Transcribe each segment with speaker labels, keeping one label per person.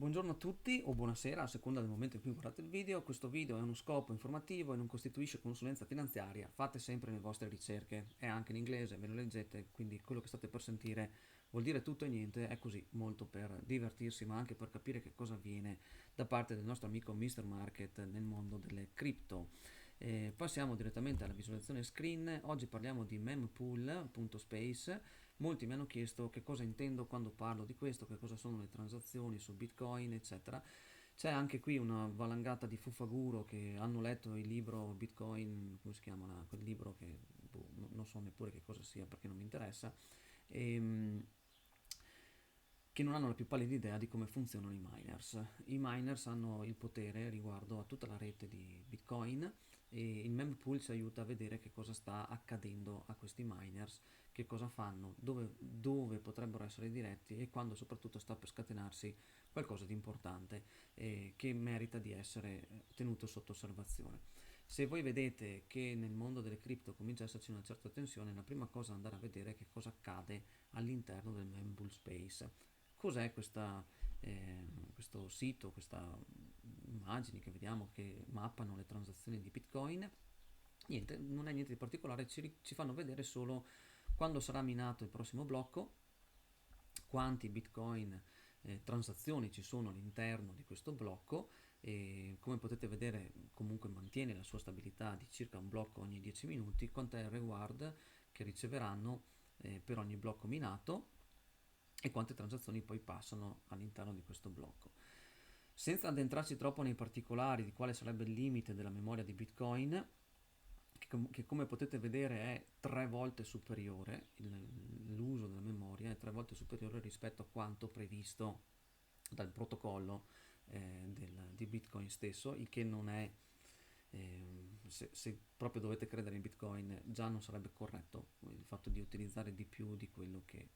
Speaker 1: Buongiorno a tutti o buonasera a seconda del momento in cui guardate il video. Questo video è uno scopo informativo e non costituisce consulenza finanziaria. Fate sempre le vostre ricerche. È anche in inglese, ve lo leggete, quindi quello che state per sentire vuol dire tutto e niente. È così, molto per divertirsi, ma anche per capire che cosa avviene da parte del nostro amico Mr. Market nel mondo delle cripto. Passiamo direttamente alla visualizzazione screen. Oggi parliamo di mempool.space. Molti mi hanno chiesto che cosa intendo quando parlo di questo, che cosa sono le transazioni su Bitcoin, eccetera. C'è anche qui una valangata di fuffaguro che hanno letto il libro Bitcoin, come si chiama, quel libro che non so neppure che cosa sia perché non mi interessa, e, che non hanno la più pallida idea di come funzionano i miners. I miners hanno il potere riguardo a tutta la rete di Bitcoin e il mempool ci aiuta a vedere che cosa sta accadendo a questi miners, che cosa fanno, dove potrebbero essere diretti e quando soprattutto sta per scatenarsi qualcosa di importante che merita di essere tenuto sotto osservazione. Se voi vedete che nel mondo delle cripto comincia ad esserci una certa tensione, la prima cosa è andare a vedere che cosa accade all'interno del mempool space. Cos'è questo sito, queste immagini che vediamo che mappano le transazioni di Bitcoin? Niente, non è niente di particolare, ci fanno vedere solo quando sarà minato il prossimo blocco, quanti Bitcoin transazioni ci sono all'interno di questo blocco e come potete vedere comunque mantiene la sua stabilità di circa un blocco ogni 10 minuti, quant'è il reward che riceveranno per ogni blocco minato e quante transazioni poi passano all'interno di questo blocco. Senza addentrarci troppo nei particolari di quale sarebbe il limite della memoria di Bitcoin, che come potete vedere è tre volte superiore, l'uso della memoria è tre volte superiore rispetto a quanto previsto dal protocollo di Bitcoin stesso, il che non è, se proprio dovete credere in Bitcoin, già non sarebbe corretto il fatto di utilizzare di più di quello che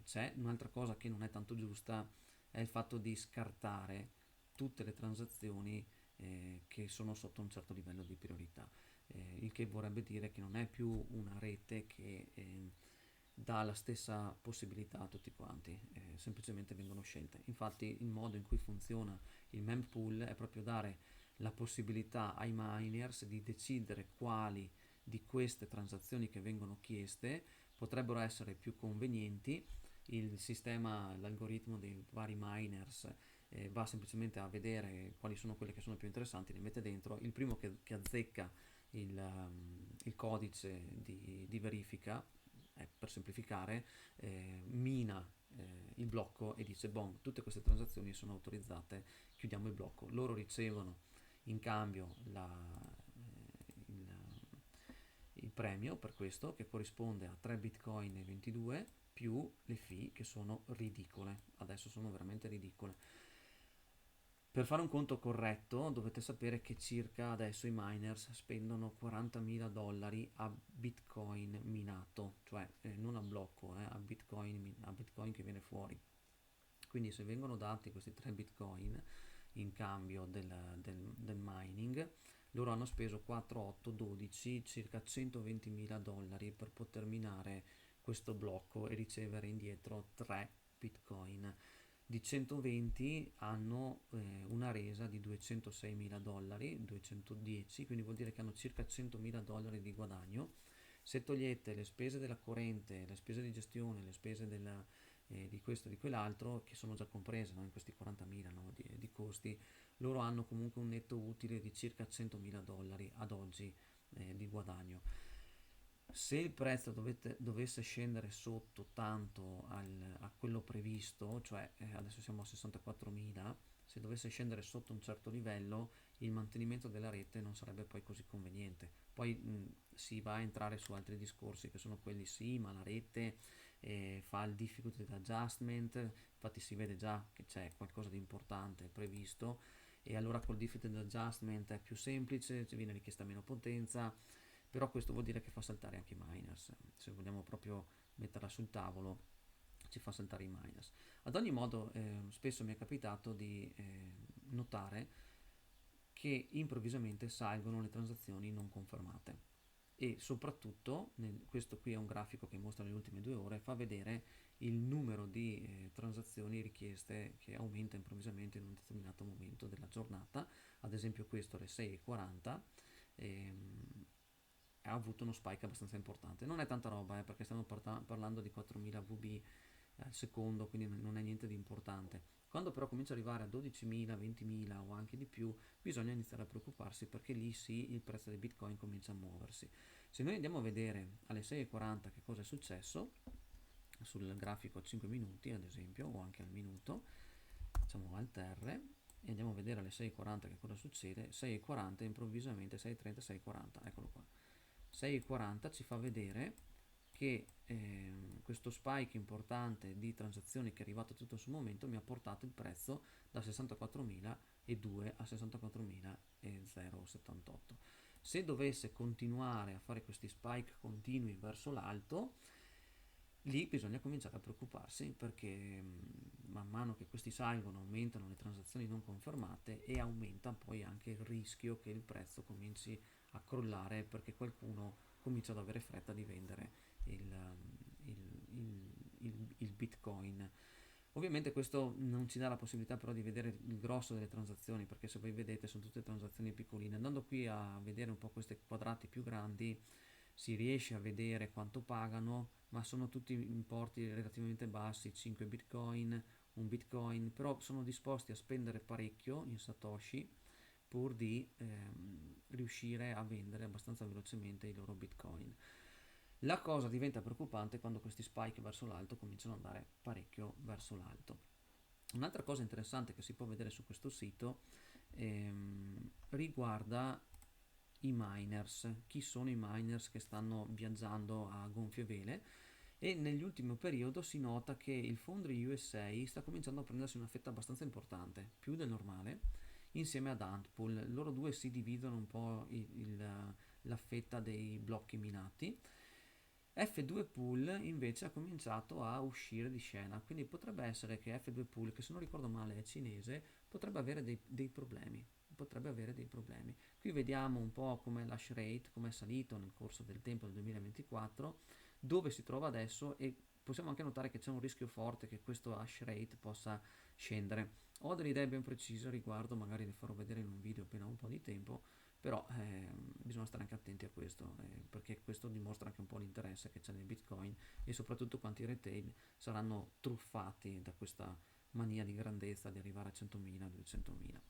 Speaker 1: c'è. Un'altra cosa che non è tanto giusta è il fatto di scartare tutte le transazioni che sono sotto un certo livello di priorità, il che vorrebbe dire che non è più una rete che dà la stessa possibilità a tutti quanti, semplicemente vengono scelte. Infatti il modo in cui funziona il mempool è proprio dare la possibilità ai miners di decidere quali di queste transazioni che vengono chieste potrebbero essere più convenienti. Il sistema, l'algoritmo dei vari miners va semplicemente a vedere quali sono quelle che sono più interessanti, le mette dentro. Il primo che azzecca il codice di verifica, per semplificare, mina il blocco e dice: Bon, tutte queste transazioni sono autorizzate, chiudiamo il blocco. Loro ricevono in cambio il, il premio per questo, che corrisponde a 3 bitcoin e 22 più le fee, che sono ridicole, adesso sono veramente ridicole. Per fare un conto corretto dovete sapere che circa adesso i miners spendono 40.000 dollari a bitcoin minato, cioè non a blocco, a bitcoin che viene fuori. Quindi se vengono dati questi 3 bitcoin in cambio del mining, loro hanno speso 4, 8, 12, circa 120.000 dollari per poter minare questo blocco e ricevere indietro 3 bitcoin. Di 120 hanno una resa di 206.000 dollari, 210, quindi vuol dire che hanno circa 100.000 dollari di guadagno. Se togliete le spese della corrente, le spese di gestione, le spese di questo e di quell'altro, che sono già comprese, no, in questi 40.000, no, di costi, loro hanno comunque un netto utile di circa 100.000 dollari ad oggi di guadagno. Se il prezzo dovesse scendere sotto tanto a quello previsto, cioè adesso siamo a 64.000, se dovesse scendere sotto un certo livello, il mantenimento della rete non sarebbe poi così conveniente. Poi si va a entrare su altri discorsi che sono quelli: sì, ma la rete fa il difficulty adjustment, infatti si vede già che c'è qualcosa di importante previsto, e allora col difficulty adjustment è più semplice, viene richiesta meno potenza, però questo vuol dire che fa saltare anche i miners. Se vogliamo proprio metterla sul tavolo, ci fa saltare i miners. Ad ogni modo, spesso mi è capitato di notare che improvvisamente salgono le transazioni non confermate. e soprattutto, questo qui è un grafico che mostra le ultime 2 ore, fa vedere il numero di transazioni richieste che aumenta improvvisamente in un determinato momento della giornata. Ad esempio questo alle 6:40 ha avuto uno spike abbastanza importante. Non è tanta roba, perché stiamo parlando di 4000 VB al secondo, quindi non è niente di importante. Quando però comincia ad arrivare a 12.000, 20.000 o anche di più, bisogna iniziare a preoccuparsi, perché lì sì il prezzo del Bitcoin comincia a muoversi. Se noi andiamo a vedere alle 6:40 che cosa è successo, sul grafico a 5 minuti ad esempio, o anche al minuto, facciamo Alt R e andiamo a vedere alle 6:40 che cosa succede. 6:40 improvvisamente, 6:30, 6:40, eccolo qua. 6:40 ci fa vedere che questo spike importante di transazioni che è arrivato tutto sul momento mi ha portato il prezzo da 64.002 a 64.078. Se dovesse continuare a fare questi spike continui verso l'alto, lì bisogna cominciare a preoccuparsi, perché man mano che questi salgono aumentano le transazioni non confermate e aumenta poi anche il rischio che il prezzo cominci a crollare, perché qualcuno comincia ad avere fretta di vendere il Bitcoin. Ovviamente questo non ci dà la possibilità però di vedere il grosso delle transazioni, perché se voi vedete sono tutte transazioni piccoline. Andando qui a vedere un po' questi quadrati più grandi si riesce a vedere quanto pagano, ma sono tutti importi relativamente bassi, 5 bitcoin, un bitcoin, però sono disposti a spendere parecchio in Satoshi pur di riuscire a vendere abbastanza velocemente i loro bitcoin. La cosa diventa preoccupante quando questi spike verso l'alto cominciano ad andare parecchio verso l'alto. Un'altra cosa interessante che si può vedere su questo sito riguarda i miners. Chi sono i miners che stanno viaggiando a gonfie vele? E nell'ultimo periodo si nota che il Foundry USA sta cominciando a prendersi una fetta abbastanza importante, più del normale, insieme ad Antpool. Loro due si dividono un po' la fetta dei blocchi minati. F2 Pool invece ha cominciato a uscire di scena, quindi potrebbe essere che F2 Pool, che se non ricordo male è cinese, potrebbe avere dei problemi. Potrebbe avere dei problemi. Qui vediamo un po' come l'hash rate, come è salito nel corso del tempo del 2024, dove si trova adesso, e possiamo anche notare che c'è un rischio forte che questo hash rate possa scendere. Ho delle idee ben precise a riguardo, magari le farò vedere in un video appena ho un po' di tempo, però bisogna stare anche attenti a questo, perché questo dimostra anche un po' l'interesse che c'è nel Bitcoin, e soprattutto quanti retail saranno truffati da questa mania di grandezza di arrivare a 100.000, 200.000.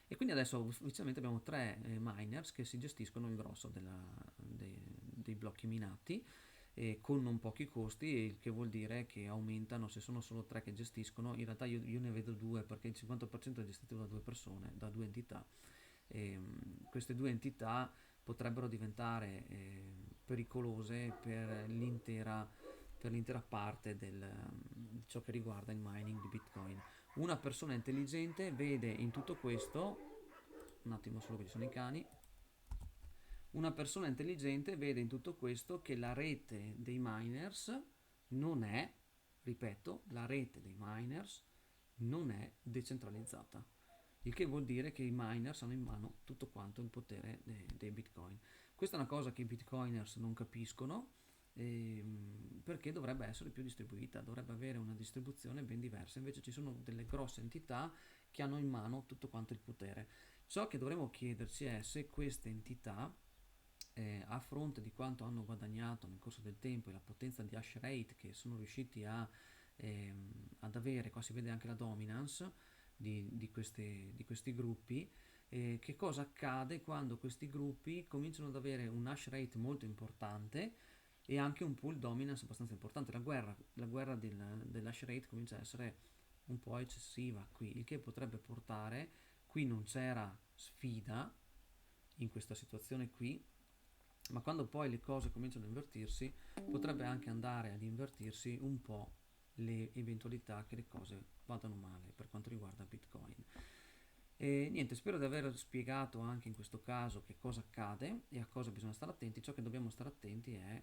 Speaker 1: E quindi adesso ufficialmente abbiamo tre miners che si gestiscono il grosso dei blocchi minati, con non pochi costi, il che vuol dire che aumentano. Se sono solo tre che gestiscono, in realtà io ne vedo due, perché il 50% è gestito da due persone, da due entità. Queste due entità potrebbero diventare pericolose per l'intera parte di ciò che riguarda il mining di Bitcoin. Una persona intelligente vede in tutto questo, un attimo solo che ci sono i cani, una persona intelligente vede in tutto questo che la rete dei miners non è, ripeto, la rete dei miners non è decentralizzata, il che vuol dire che i miners hanno in mano tutto quanto il potere dei bitcoin. Questa è una cosa che i bitcoiners non capiscono, perché dovrebbe essere più distribuita, dovrebbe avere una distribuzione ben diversa. Invece ci sono delle grosse entità che hanno in mano tutto quanto il potere. Ciò che dovremmo chiederci è se queste entità, a fronte di quanto hanno guadagnato nel corso del tempo e la potenza di hash rate che sono riusciti ad avere, qua si vede anche la dominance di questi gruppi, che cosa accade quando questi gruppi cominciano ad avere un hash rate molto importante e anche un pool dominance abbastanza importante. La guerra dell'hash rate comincia a essere un po' eccessiva qui, il che potrebbe portare, qui non c'era sfida in questa situazione qui, ma quando poi le cose cominciano a invertirsi, potrebbe anche andare ad invertirsi un po' le eventualità che le cose vadano male per quanto riguarda Bitcoin. E niente, spero di aver spiegato anche in questo caso che cosa accade e a cosa bisogna stare attenti. Ciò che dobbiamo stare attenti è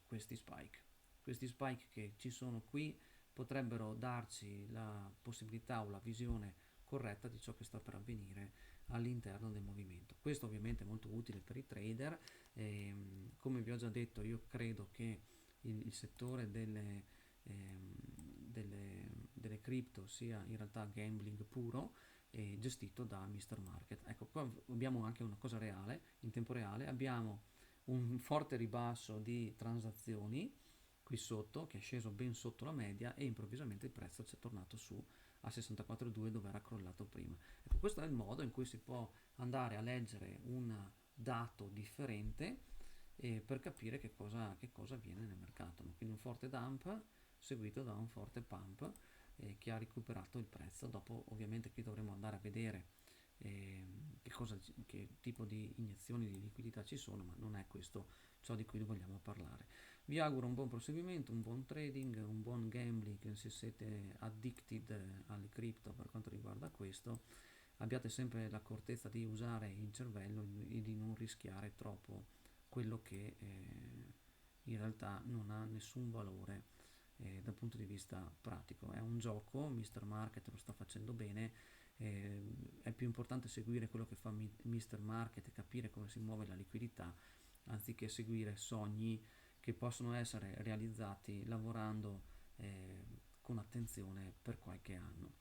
Speaker 1: questi spike. Questi spike che ci sono qui potrebbero darci la possibilità o la visione corretta di ciò che sta per avvenire all'interno del movimento. Questo ovviamente è molto utile per i trader. Come vi ho già detto, io credo che il settore delle cripto sia in realtà gambling puro, gestito da Mr. Market. Ecco, qua abbiamo anche una cosa reale, in tempo reale, abbiamo un forte ribasso di transazioni qui sotto, che è sceso ben sotto la media, e improvvisamente il prezzo ci è tornato su a 64,2 dove era crollato prima. Ecco, questo è il modo in cui si può andare a leggere un dato differente, per capire che cosa avviene nel mercato, no? Quindi un forte dump seguito da un forte pump, che ha recuperato il prezzo. Dopo ovviamente qui dovremo andare a vedere che tipo di iniezioni di liquidità ci sono, ma non è questo ciò di cui vogliamo parlare. Vi auguro un buon proseguimento, un buon trading, un buon gambling se siete addicted alle cripto. Per quanto riguarda questo, abbiate sempre l'accortezza di usare il cervello e di non rischiare troppo quello che in realtà non ha nessun valore dal punto di vista pratico. È un gioco, Mr. Market lo sta facendo bene, è più importante seguire quello che fa Mr. Market e capire come si muove la liquidità, anziché seguire sogni che possono essere realizzati lavorando con attenzione per qualche anno.